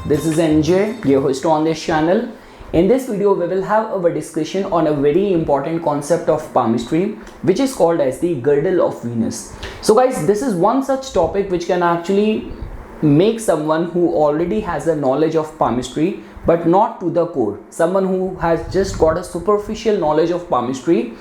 this is NJ, your host on this channel. In this video, we will have a discussion on a very important concept of palmistry, which is called as the girdle of Venus. So guys, this is one such topic which can actually make someone who already has a knowledge of palmistry but not to the core, someone who has just got a superficial knowledge of palmistry.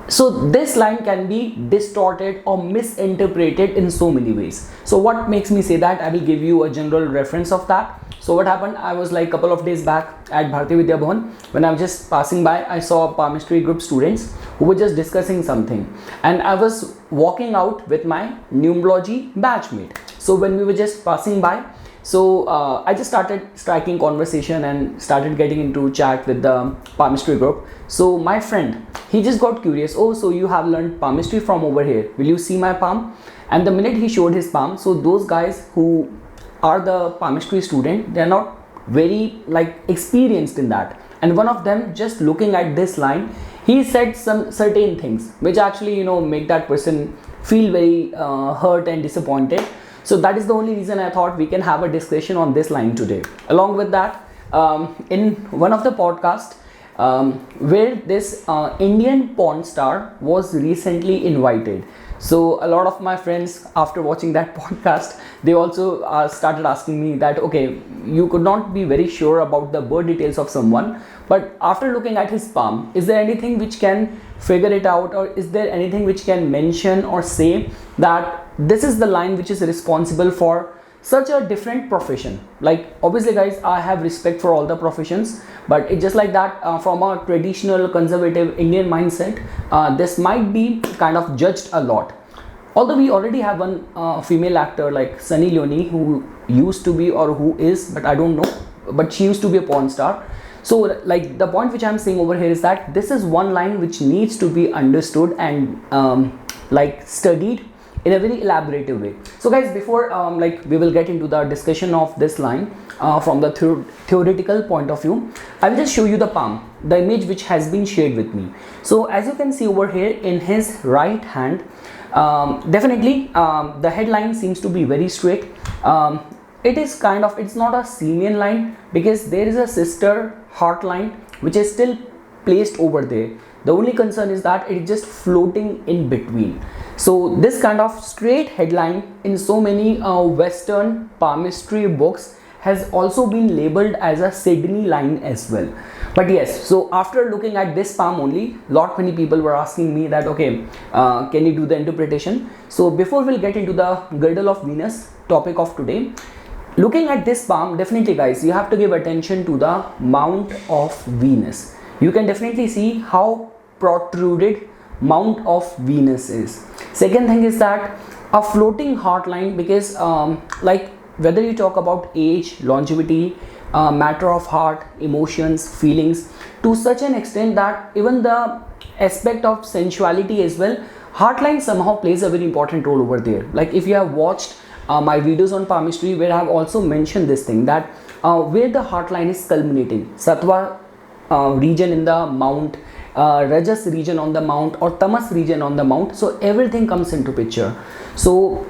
So this line can be distorted or misinterpreted in so many ways. So what makes me say that? I will give you a general reference of that. So what happened, I was like a couple of days back at Bharati Vidya Bhavan. When I was just passing by, I saw palmistry group students who were just discussing something, and I was walking out with my numerology batchmate. So when we were just passing by, so I just started striking conversation and started getting into chat with the palmistry group. So my friend, he just got curious. Oh, so you have learned palmistry from over here. Will you see my palm? And the minute he showed his palm, so those guys who are the palmistry student, they are not very like experienced in that. And one of them, just looking at this line, he said some certain things which actually make that person feel very hurt and disappointed. So that is the only reason I thought we can have a discussion on this line today. Along with that, in one of the podcasts where this Indian porn star was recently invited. So a lot of my friends, after watching that podcast, they also started asking me that, okay, you could not be very sure about the birth details of someone, but after looking at his palm, is there anything which can figure it out, or is there anything which can mention or say that this is the line which is responsible for such a different profession? Like, obviously guys, I have respect for all the professions, but it's just like that from a traditional conservative Indian mindset, this might be kind of judged a lot. Although we already have one female actor like Sunny Leone, who used to be, or who is, but I don't know, but she used to be a porn star. So like the point which I'm saying over here is that this is one line which needs to be understood and like studied in a very elaborative way. So guys, before like we will get into the discussion of this line from the theoretical point of view, I will just show you the palm, the image which has been shared with me. So as you can see over here in his right hand, definitely the headline seems to be very straight. It is kind of, it's not a Simeon line because there is a sister heart line which is still placed over there. The only concern is that it is just floating in between. So this kind of straight headline in so many Western palmistry books has also been labeled as a Sydney line as well. But yes, so after looking at this palm only, many people were asking me that, okay, can you do the interpretation? So before we'll get into the girdle of Venus topic of today, looking at this palm, definitely guys, you have to give attention to the mount of Venus. You can definitely see how protruded mount of Venus is. Second thing is that a floating heart line, because like whether you talk about age, longevity, matter of heart, emotions, feelings, to such an extent that even the aspect of sensuality as well, heart line somehow plays a very important role over there. Like if you have watched my videos on palmistry, where I have also mentioned this thing, that where the heart line is culminating, Sattva region in the mount, Rajas region on the mount, or Tamas region on the mount, so everything comes into picture. So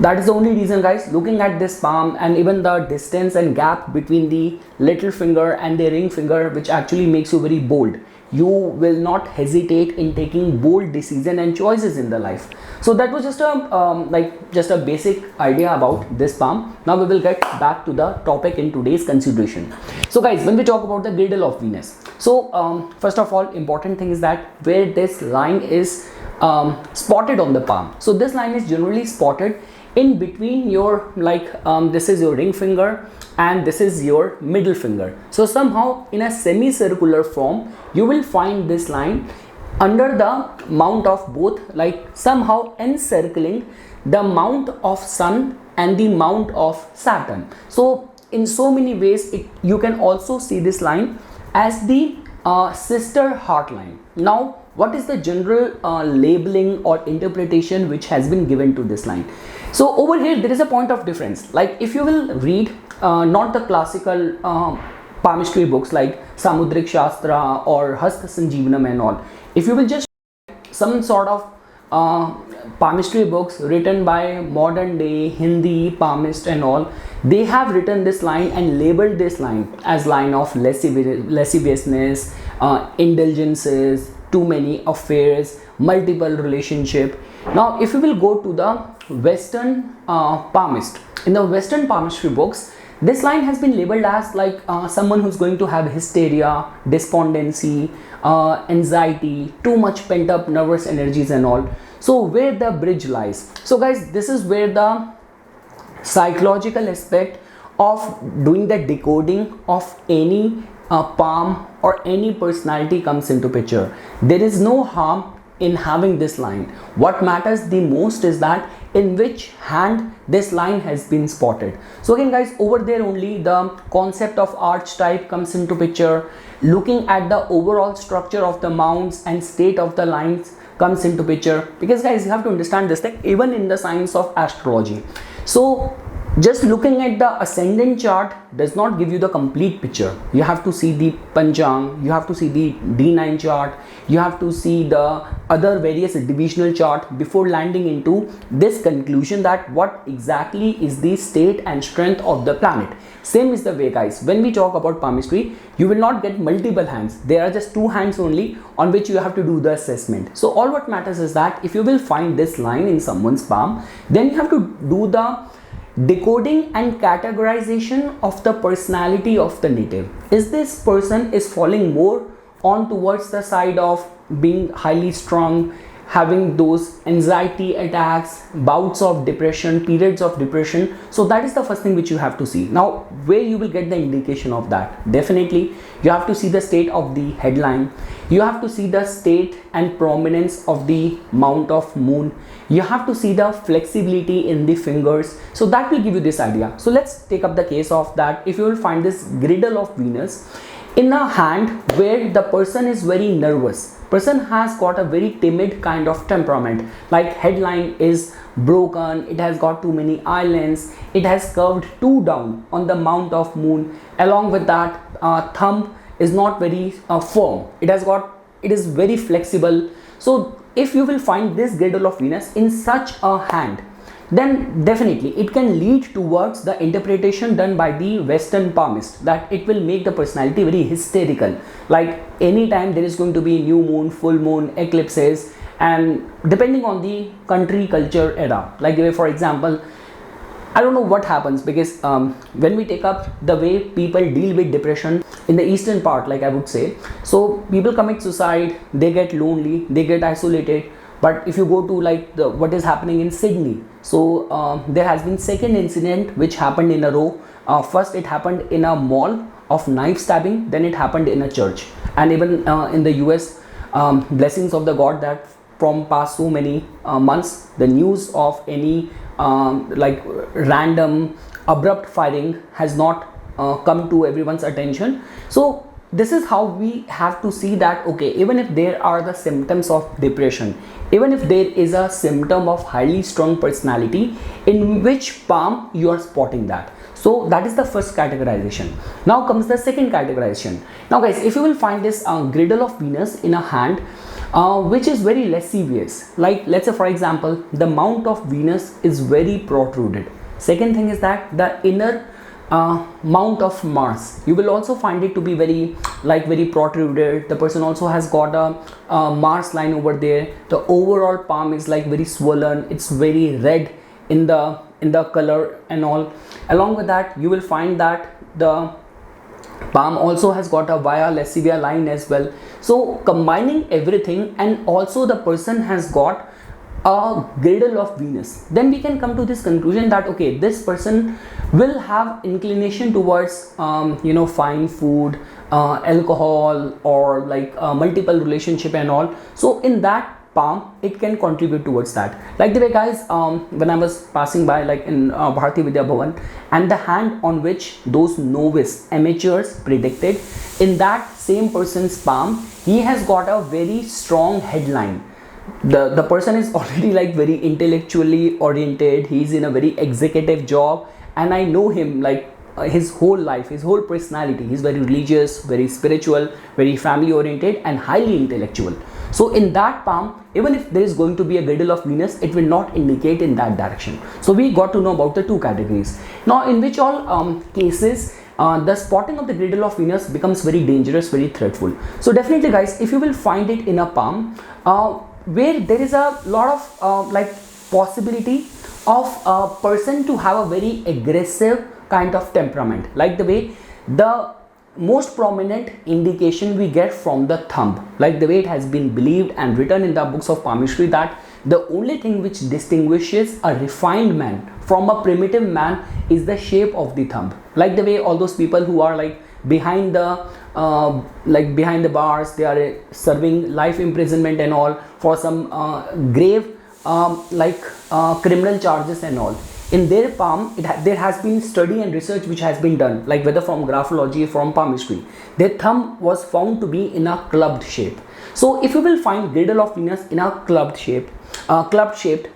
that is the only reason guys, looking at this palm and even the distance and gap between the little finger and the ring finger, which actually makes you very bold. You will not hesitate in taking bold decisions and choices in the life. So that was just a basic idea about this palm. Now we will get back to the topic in today's consideration. So guys, when we talk about the girdle of Venus, so first of all, important thing is that where this line is spotted on the palm. So this line is generally spotted in between your this is your ring finger and this is your middle finger. So somehow in a semicircular form, you will find this line under the mount of both, like somehow encircling the mount of Sun and the mount of Saturn. So in so many ways, you can also see this line as the sister heart line. Now, what is the general labeling or interpretation which has been given to this line? So over here, there is a point of difference. Like if you will read not the classical palmistry books like Samudrik Shastra or Hasta Sanjeevanam and all, if you will just some sort of palmistry books written by modern day Hindi palmist and all, they have written this line and labeled this line as line of lasciviousness, indulgences, too many affairs, multiple relationship. Now if you will go to the Western palmist, in the Western palmistry books, this line has been labeled as like someone who's going to have hysteria, despondency, anxiety, too much pent up nervous energies and all. So where the bridge lies? So guys, this is where the psychological aspect of doing the decoding of any palm or any personality comes into picture. There is no harm in having this line. What matters the most is that in which hand this line has been spotted. So again guys, over there only the concept of archetype comes into picture. Looking at the overall structure of the mounts and state of the lines comes into picture, because guys, you have to understand this thing even in the science of astrology. So just looking at the ascendant chart does not give you the complete picture. You have to see the Panchang, you have to see the D9 chart, you have to see the other various divisional chart before landing into this conclusion that what exactly is the state and strength of the planet. Same is the way guys, when we talk about palmistry, you will not get multiple hands. There are just two hands only on which you have to do the assessment. So all what matters is that if you will find this line in someone's palm, then you have to do the decoding and categorization of the personality of the native. Is this person is falling more on towards the side of being highly strung, having those anxiety attacks, bouts of depression, periods of depression? So that is the first thing which you have to see. Now where you will get the indication of that? Definitely you have to see the state of the headline, you have to see the state and prominence of the mount of moon, you have to see the flexibility in the fingers. So that will give you this idea. So let's take up the case of that. If you will find this girdle of Venus in a hand where the person is very nervous, person has got a very timid kind of temperament, like headline is broken, it has got too many islands, it has curved too down on the mount of moon, along with that thumb is not very firm, it is very flexible. So if you will find this girdle of Venus in such a hand, then definitely it can lead towards the interpretation done by the Western palmist that it will make the personality very hysterical, like anytime there is going to be new moon, full moon, eclipses, and depending on the country, culture, era, like for example, I don't know what happens, because when we take up the way people deal with depression in the eastern part, like I would say, so people commit suicide, they get lonely, they get isolated. But if you go to like what is happening in Sydney, so there has been second incident which happened in a row. First it happened in a mall of knife stabbing, then it happened in a church, and even in the US, blessings of the God that from past so many months the news of any like random abrupt firing has not come to everyone's attention. So this is how we have to see that, okay, even if there are the symptoms of depression, even if there is a symptom of highly strong personality, in which palm you are spotting that. So that is the first categorization. Now comes the second categorization. Now guys, if you will find this girdle of Venus in a hand which is very lascivious, like let's say for example the mount of Venus is very protruded. Second thing is that the inner mount of Mars, you will also find it to be very protruded. The person also has got a Mars line over there. The overall palm is like very swollen, it's very red in the color and all. Along with that, you will find that the palm also has got a via lascivia line as well. So combining everything, and also the person has got a girdle of Venus, then we can come to this conclusion that okay, this person will have inclination towards fine food, alcohol, or like multiple relationship and all. So in that palm it can contribute towards that. Like the way guys, when I was passing by like in Bharati Vidya Bhavan, and the hand on which those novice amateurs predicted, in that same person's palm he has got a very strong headline. The person is already like very intellectually oriented, he's in a very executive job, and I know him like his whole life, his whole personality. He's very religious, very spiritual, very family oriented, and highly intellectual. So in that palm, even if there is going to be a girdle of Venus, it will not indicate in that direction. So we got to know about the two categories. Now in which all cases the spotting of the girdle of Venus becomes very dangerous, very threatful. So definitely guys, if you will find it in a palm where there is a lot of like possibility of a person to have a very aggressive kind of temperament, like the way the most prominent indication we get from the thumb, like the way it has been believed and written in the books of palmistry that the only thing which distinguishes a refined man from a primitive man is the shape of the thumb. Like the way all those people who are like behind the behind the bars, they are serving life imprisonment and all for some grave criminal charges and all. In their palm, there has been study and research which has been done, like whether from graphology, from palmistry. Their thumb was found to be in a clubbed shape. So if you will find girdle of Venus in a clubbed shaped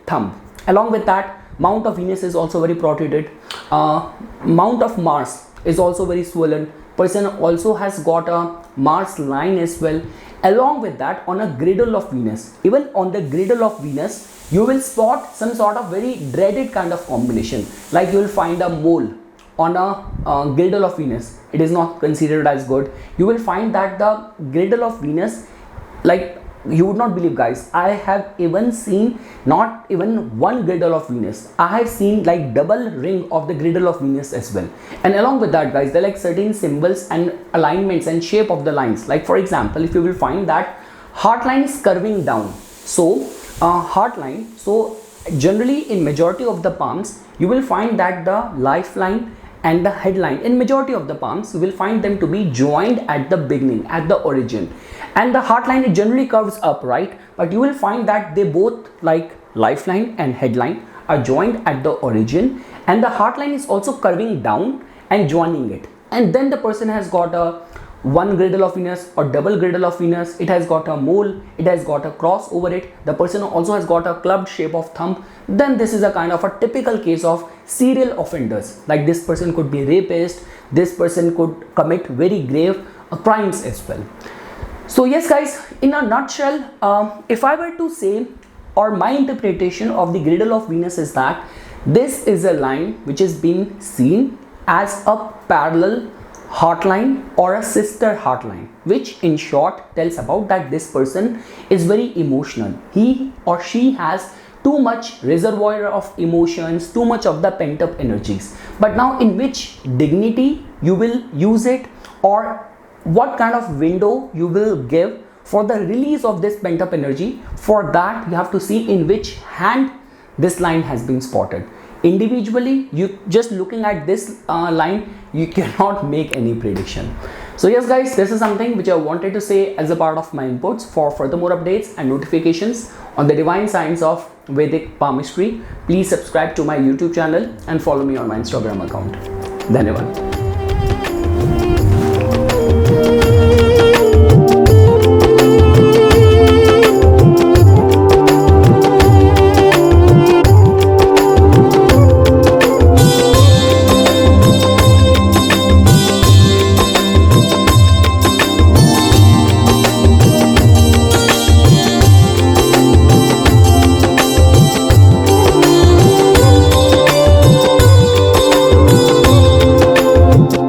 thumb, along with that, mount of Venus is also very protruded. Mount of Mars is also very swollen. Person also has got a Mars line as well. Along with that, on a girdle of Venus, even on the girdle of Venus, you will spot some sort of very dreaded kind of combination. Like you will find a mole on a girdle of Venus. It is not considered as good. You will find that the girdle of Venus, like you would not believe guys, I have even seen not even one girdle of Venus. I have seen like double ring of the girdle of Venus as well. And along with that guys, there are like certain symbols and alignments and shape of the lines. Like for example, if you will find that heart line is curving down, so heart line, so generally in majority of the palms you will find that the lifeline and the headline in majority of the palms you will find them to be joined at the beginning, at the origin. And the heart line, it generally curves up, right? But you will find that they both, like lifeline and headline, are joined at the origin, and the heart line is also curving down and joining it. And then the person has got a one girdle of Venus or double girdle of Venus. It has got a mole, it has got a cross over it. The person also has got a clubbed shape of thumb. Then this is a kind of a typical case of serial offenders. Like this person could be rapist, this person could commit very grave crimes as well. So yes guys, in a nutshell, if I were to say, or my interpretation of the girdle of Venus is that this is a line which is being seen as a parallel heart line or a sister heart line, which in short tells about that this person is very emotional. He or she has too much reservoir of emotions, too much of the pent up energies. But now in which dignity you will use it, or what kind of window you will give for the release of this pent up energy, for that you have to see in which hand this line has been spotted. Individually, you just looking at this line, you cannot make any prediction. So yes guys, this is something which I wanted to say as a part of my inputs. For further more updates and notifications on the divine science of Vedic palmistry, please subscribe to my YouTube channel and follow me on my Instagram account. Dhanyavad.